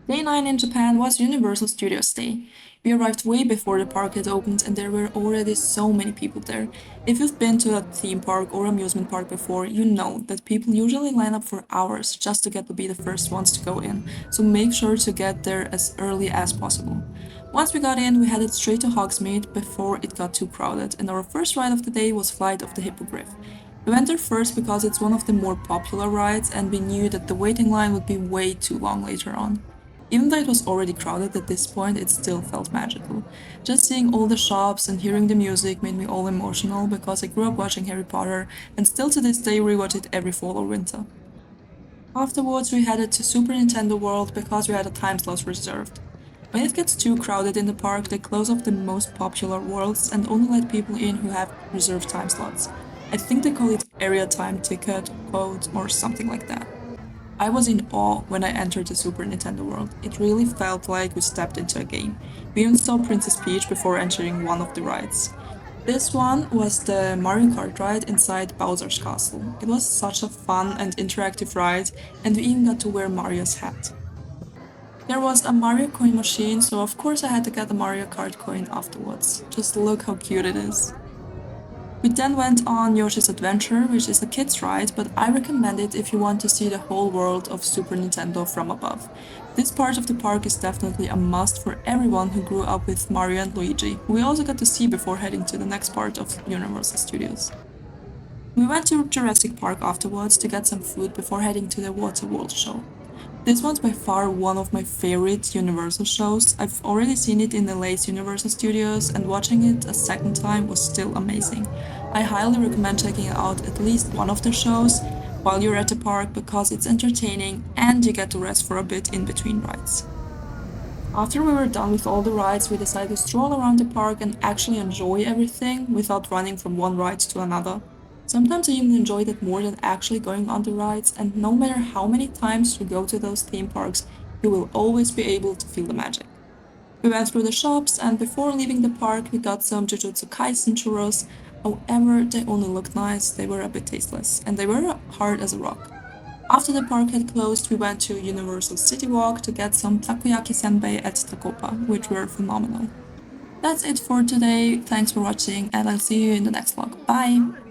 Day 9 in Japan was Universal Studios Day. We arrived way before the park had opened and there were already so many people there. If you've been to a theme park or amusement park before, you know that people usually line up for hours just to get to be the first ones to go in, so make sure to get there as early as possible. Once we got in, we headed straight to Hogsmeade before it got too crowded, and our first ride of the day was Flight of the Hippogriff. We went there first because it's one of the more popular rides, and we knew that the waiting line would be way too long later on. Even though it was already crowded at this point, it still felt magical. Just seeing all the shops and hearing the music made me all emotional because I grew up watching Harry Potter and still to this day rewatch it every fall or winter. Afterwards, we headed to Super Nintendo World because we had a time slot reserved. When it gets too crowded in the park, they close off the most popular worlds and only let people in who have reserved time slots. I think they call it area time ticket, code, or something like that. I was in awe when I entered the Super Nintendo world. It really felt like we stepped into a game. We even saw Princess Peach before entering one of the rides. This one was the Mario Kart ride inside Bowser's castle. It was such a fun and interactive ride, and we even got to wear Mario's hat. There was a Mario coin machine, so of course I had to get a Mario Kart coin afterwards. Just look how cute it is. We then went on Yoshi's Adventure, which is a kid's ride, but I recommend it if you want to see the whole world of Super Nintendo from above. This part of the park is definitely a must for everyone who grew up with Mario and Luigi, who we also got to see before heading to the next part of Universal Studios. We went to Jurassic Park afterwards to get some food before heading to the Waterworld show. This one's by far one of my favorite Universal shows. I've already seen it in the late Universal Studios, and watching it a second time was still amazing. I highly recommend checking out at least one of the shows while you're at the park because it's entertaining and you get to rest for a bit in between rides. After we were done with all the rides, we decided to stroll around the park and actually enjoy everything without running from one ride to another. Sometimes I even enjoyed it more than actually going on the rides, and no matter how many times you go to those theme parks, you will always be able to feel the magic. We went through the shops, and before leaving the park, we got some Jujutsu Kaisen churros. However, they only looked nice, they were a bit tasteless, and they were hard as a rock. After the park had closed, we went to Universal City Walk to get some takoyaki senbei at Takopa, which were phenomenal. That's it for today. Thanks for watching, and I'll see you in the next vlog. Bye!